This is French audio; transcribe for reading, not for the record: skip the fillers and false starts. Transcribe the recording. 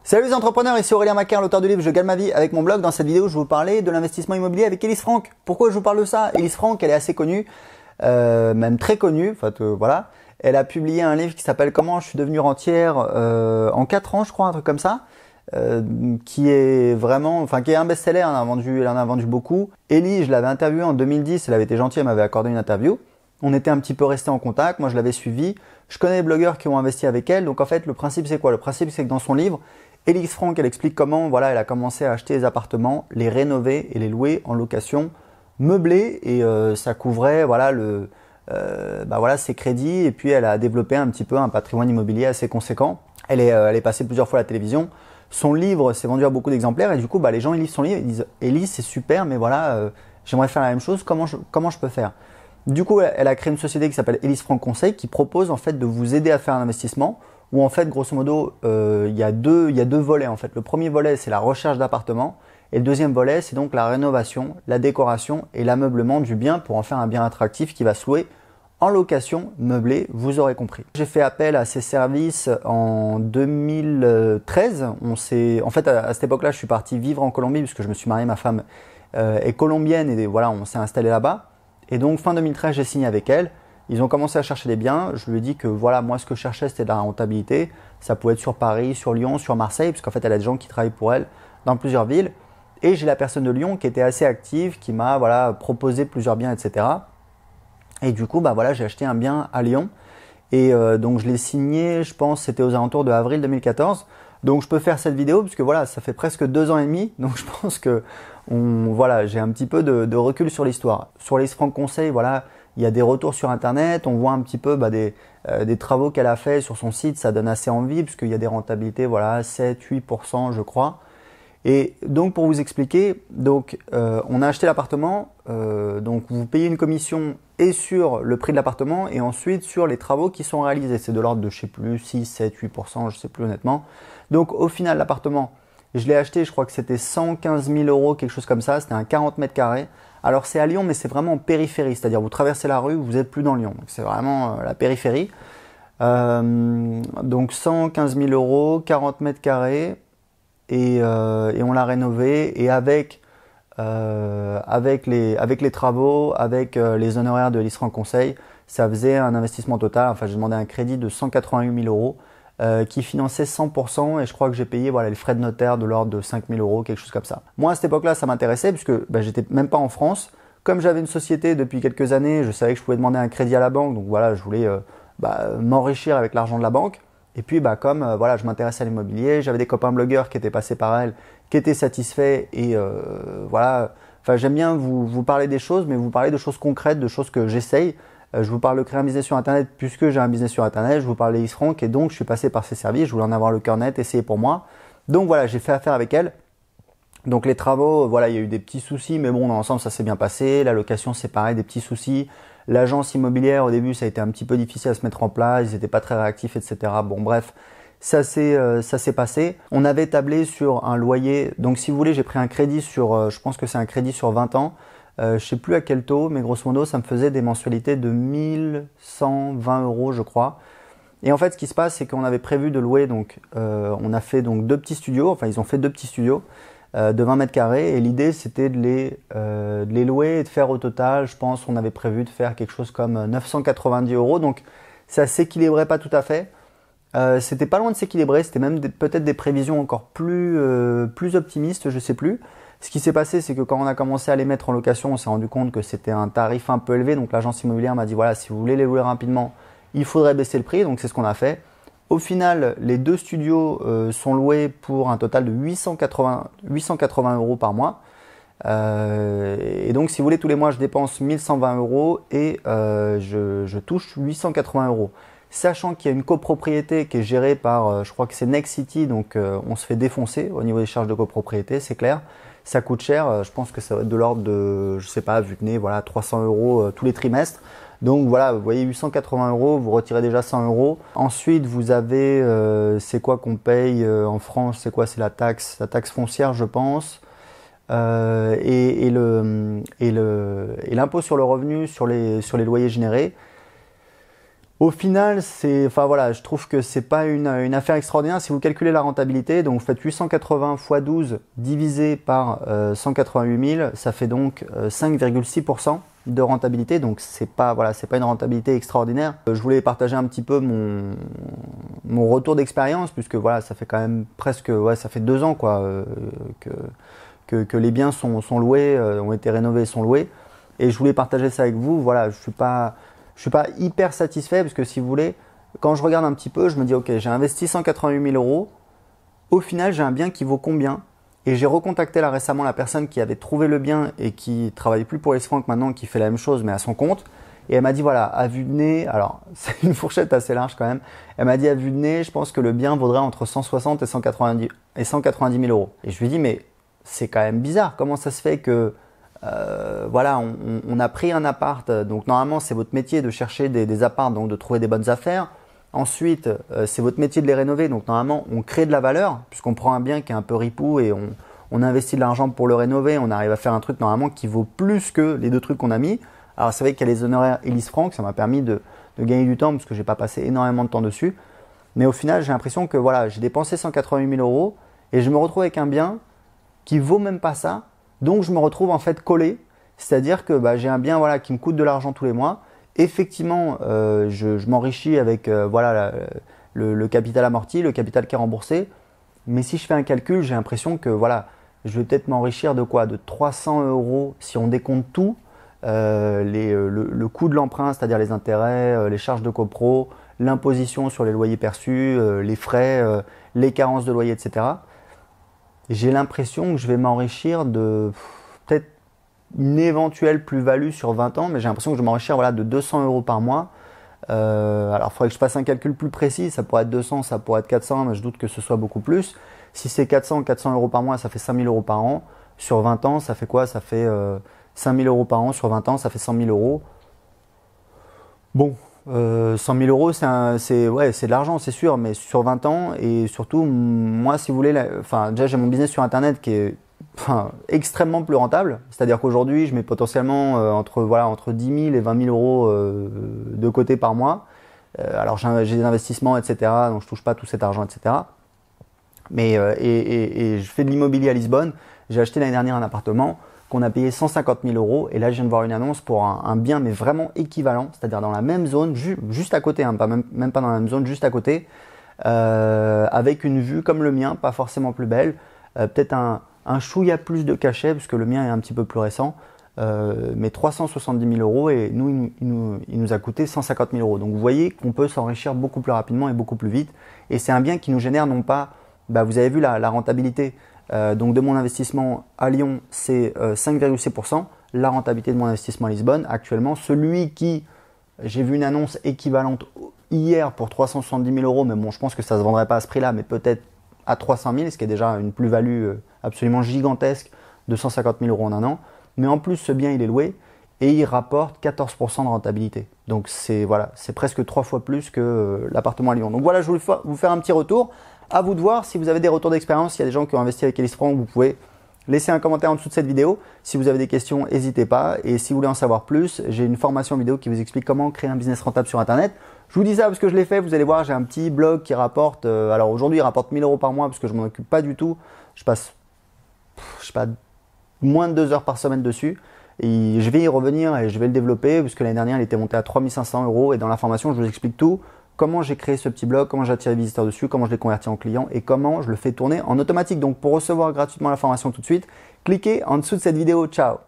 Salut les entrepreneurs, ici Aurélien Macaire, l'auteur du livre Je gagne ma vie avec mon blog. Dans cette vidéo, je vais vous parler de l'investissement immobilier avec Elise Franck. Pourquoi je vous parle de ça? Elise Franck, elle est assez connue, même très connue. Voilà. Elle a publié un livre qui s'appelle Comment je suis devenu rentière en 4 ans, je crois, un truc comme ça. Qui est vraiment, qui est un best-seller, elle en a vendu beaucoup. Ellie, je l'avais interviewée en 2010, elle avait été gentille, elle m'avait accordé une interview. On était un petit peu resté en contact, moi je l'avais suivi. Je connais les blogueurs qui ont investi avec elle, donc en fait le principe c'est quoi? Le principe c'est que dans son livre, Elise Franck, elle explique comment elle a commencé à acheter des appartements, les rénover et les louer en location meublée, et ça couvrait ses crédits, et puis elle a développé un petit peu un patrimoine immobilier assez conséquent. Elle est passée plusieurs fois à la télévision. Son livre s'est vendu à beaucoup d'exemplaires et du coup les gens ils lisent son livre et disent Elise c'est super mais j'aimerais faire la même chose, comment je peux faire? Du coup elle a créé une société qui s'appelle Elise Franck Conseil qui propose en fait de vous aider à faire un investissement où en fait grosso modo il y a deux volets en fait. Le premier volet c'est la recherche d'appartements et le deuxième volet c'est donc la rénovation, la décoration et l'ameublement du bien pour en faire un bien attractif qui va se louer en location meublée, vous aurez compris. J'ai fait appel à ces services en 2013. En fait, à cette époque-là, je suis parti vivre en Colombie puisque je me suis marié, ma femme est colombienne et voilà, on s'est installé là-bas. Et donc, fin 2013, j'ai signé avec elle. Ils ont commencé à chercher des biens. Je lui ai dit que voilà, moi, ce que je cherchais, c'était de la rentabilité. Ça pouvait être sur Paris, sur Lyon, sur Marseille, parce qu'en fait, elle a des gens qui travaillent pour elle dans plusieurs villes. Et j'ai la personne de Lyon qui était assez active, qui m'a proposé plusieurs biens, etc. Et du coup, j'ai acheté un bien à Lyon et donc je l'ai signé, je pense, c'était aux alentours de avril 2014. Donc je peux faire cette vidéo puisque voilà, ça fait presque 2 ans et demi. Donc je pense que j'ai un petit peu de recul sur l'histoire. Sur Elise Franck Conseil, il y a des retours sur internet, on voit un petit peu des travaux qu'elle a fait sur son site, ça donne assez envie puisqu'il y a des rentabilités 7-8% je crois. Et donc pour vous expliquer, on a acheté l'appartement, donc vous payez une commission et sur le prix de l'appartement et ensuite sur les travaux qui sont réalisés. C'est de l'ordre de je sais plus 6, 7, 8%, je sais plus honnêtement. Donc au final l'appartement, je l'ai acheté, je crois que c'était 115 000 euros, quelque chose comme ça, c'était un 40 mètres carrés. Alors c'est à Lyon mais c'est vraiment en périphérie, c'est-à-dire vous traversez la rue, vous n'êtes plus dans Lyon, c'est vraiment la périphérie. Donc 115 000 euros, 40 mètres carrés. Et on l'a rénové et avec les travaux, avec les honoraires de Elise Franck Conseil, ça faisait un investissement total. Enfin, j'ai demandé un crédit de 188 000 euros qui finançait 100% et je crois que j'ai payé les frais de notaire de l'ordre de 5 000 euros, quelque chose comme ça. Moi, à cette époque-là, ça m'intéressait puisque j'étais même pas en France. Comme j'avais une société depuis quelques années, je savais que je pouvais demander un crédit à la banque. Donc voilà, je voulais m'enrichir avec l'argent de la banque. Et puis je m'intéressais à l'immobilier, j'avais des copains blogueurs qui étaient passés par elle, qui étaient satisfaits et j'aime bien vous parler des choses, mais vous parler de choses concrètes, de choses que j'essaye. Je vous parle de créer un business sur internet puisque j'ai un business sur internet, je vous parle d'Elise Franck et donc je suis passé par ses services, je voulais en avoir le cœur net, essayer pour moi. Donc voilà, j'ai fait affaire avec elle. Donc les travaux, il y a eu des petits soucis, mais bon, dans l'ensemble ça s'est bien passé. La location c'est pareil, des petits soucis. L'agence immobilière, au début, ça a été un petit peu difficile à se mettre en place, ils n'étaient pas très réactifs, etc. Bon, bref, ça s'est passé. On avait tablé sur un loyer, donc si vous voulez, j'ai pris un crédit sur, je pense que c'est un crédit sur 20 ans. Je sais plus à quel taux, mais grosso modo, ça me faisait des mensualités de 1120 euros, je crois. Et en fait, ce qui se passe, c'est qu'on avait prévu de louer, on a fait donc 2 petits studios, ils ont fait 2 petits studios de 20 mètres carrés et l'idée c'était de les louer et de faire au total, je pense on avait prévu de faire quelque chose comme 990 euros, donc ça s'équilibrait pas tout à fait. C'était pas loin de s'équilibrer, c'était même peut-être des prévisions encore plus optimistes, je sais plus. Ce qui s'est passé, c'est que quand on a commencé à les mettre en location, on s'est rendu compte que c'était un tarif un peu élevé, donc l'agence immobilière m'a dit voilà, si vous voulez les louer rapidement, il faudrait baisser le prix, donc c'est ce qu'on a fait. Au final, les 2 studios sont loués pour un total de 880 euros par mois. Et donc, si vous voulez, tous les mois, je dépense 1120 euros et je touche 880 euros. Sachant qu'il y a une copropriété qui est gérée par, je crois que c'est Next City, donc on se fait défoncer au niveau des charges de copropriété, c'est clair. Ça coûte cher, je pense que ça va être de l'ordre de, je sais pas, vu que 300 euros tous les trimestres. Donc voilà, vous voyez 880 euros, vous retirez déjà 100 euros. Ensuite, vous avez, c'est quoi qu'on paye en France? C'est quoi? C'est la taxe foncière, je pense. Et l'impôt sur le revenu sur les loyers générés. Au final, enfin voilà, je trouve que c'est pas une affaire extraordinaire. Si vous calculez la rentabilité, donc vous faites 880 x 12 divisé par 188 000, ça fait donc 5,6% de rentabilité. Donc c'est pas voilà, c'est pas une rentabilité extraordinaire. Je voulais partager un petit peu mon retour d'expérience, puisque voilà, ça fait quand même presque ça fait 2 ans quoi que les biens sont loués, ont été rénovés, sont loués. Et je voulais partager ça avec vous. Voilà, je suis pas hyper satisfait parce que si vous voulez, quand je regarde un petit peu, je me dis ok, j'ai investi 188 000 euros. Au final, j'ai un bien qui vaut combien? Et j'ai recontacté là récemment la personne qui avait trouvé le bien et qui travaille plus pour Frank maintenant, qui fait la même chose mais à son compte. Et elle m'a dit voilà, à vue de nez, alors c'est une fourchette assez large quand même. Elle m'a dit à vue de nez, je pense que le bien vaudrait entre 160 et 190 000 euros. Et je lui ai dit mais c'est quand même bizarre, comment ça se fait que voilà, on a pris un appart, donc normalement c'est votre métier de chercher des apparts, donc de trouver des bonnes affaires. Ensuite, c'est votre métier de les rénover, donc normalement on crée de la valeur, puisqu'on prend un bien qui est un peu ripou et on investit de l'argent pour le rénover, on arrive à faire un truc normalement qui vaut plus que les 2 trucs qu'on a mis. Alors c'est vrai qu'il y a les honoraires Ellis Frank, ça m'a permis de gagner du temps parce que j'ai pas passé énormément de temps dessus. Mais au final, j'ai l'impression que voilà, j'ai dépensé 188 000 euros et je me retrouve avec un bien qui vaut même pas ça. Donc je me retrouve en fait collé, c'est-à-dire que j'ai un bien voilà, qui me coûte de l'argent tous les mois. Effectivement, je m'enrichis avec voilà, le capital amorti, le capital qui est remboursé. Mais si je fais un calcul, j'ai l'impression que voilà, je vais peut-être m'enrichir de quoi? De 300 euros si on décompte tout. Le coût de l'emprunt, c'est-à-dire les intérêts, les charges de copro, l'imposition sur les loyers perçus, les frais, les carences de loyer, etc. J'ai l'impression que je vais m'enrichir de peut-être une éventuelle plus-value sur 20 ans, mais j'ai l'impression que je vais m'enrichir voilà, de 200 euros par mois. Alors il faudrait que je fasse un calcul plus précis, ça pourrait être 200, ça pourrait être 400, mais je doute que ce soit beaucoup plus. Si c'est 400 euros par mois, ça fait 5 000 euros par an. Sur 20 ans, ça fait quoi? Ça fait 5 000 euros par an. Sur 20 ans, ça fait 100 000 euros. Bon, 100 000 euros, c'est de l'argent, c'est sûr, mais sur 20 ans, et surtout, moi, si vous voulez, déjà, j'ai mon business sur Internet qui est extrêmement plus rentable. C'est-à-dire qu'aujourd'hui, je mets potentiellement entre 10 000 et 20 000 euros de côté par mois. Alors, j'ai des investissements, etc., donc je touche pas tout cet argent, etc. Mais, et je fais de l'immobilier à Lisbonne. J'ai acheté l'année dernière un appartement qu'on a payé 150 000 euros. Et là, je viens de voir une annonce pour un bien, mais vraiment équivalent, c'est-à-dire dans la même zone, juste à côté, hein, même pas dans la même zone, juste à côté, avec une vue comme le mien, pas forcément plus belle, peut-être un chouïa plus de cachet, puisque le mien est un petit peu plus récent, mais 370 000 euros et il nous a coûté 150 000 euros. Donc vous voyez qu'on peut s'enrichir beaucoup plus rapidement et beaucoup plus vite. Et c'est un bien qui nous génère non pas, vous avez vu la rentabilité, donc de mon investissement à Lyon, c'est 5,6%. La rentabilité de mon investissement à Lisbonne, actuellement, celui qui, j'ai vu une annonce équivalente hier pour 370 000 euros, mais bon, je pense que ça ne se vendrait pas à ce prix-là, mais peut-être à 300 000, ce qui est déjà une plus-value absolument gigantesque de 150 000 euros en un an. Mais en plus, ce bien, il est loué et il rapporte 14% de rentabilité. Donc c'est presque 3 fois plus que l'appartement à Lyon. Donc voilà, je voulais vous faire un petit retour. À vous de voir si vous avez des retours d'expérience. S'il y a des gens qui ont investi avec Ellis Frank, vous pouvez laisser un commentaire en dessous de cette vidéo. Si vous avez des questions, n'hésitez pas. Et si vous voulez en savoir plus, j'ai une formation vidéo qui vous explique comment créer un business rentable sur Internet. Je vous dis ça parce que je l'ai fait. Vous allez voir, j'ai un petit blog qui rapporte. Alors aujourd'hui, il rapporte 1 000 euros par mois parce que je ne m'en occupe pas du tout. Je passe, je sais pas, moins de 2 heures par semaine dessus. Et je vais y revenir et je vais le développer puisque l'année dernière, il était monté à 3 500 euros. Et dans la formation, je vous explique tout. Comment j'ai créé ce petit blog, comment j'attire les visiteurs dessus, comment je les convertis en clients et comment je le fais tourner en automatique. Donc pour recevoir gratuitement la formation tout de suite, cliquez en dessous de cette vidéo. Ciao!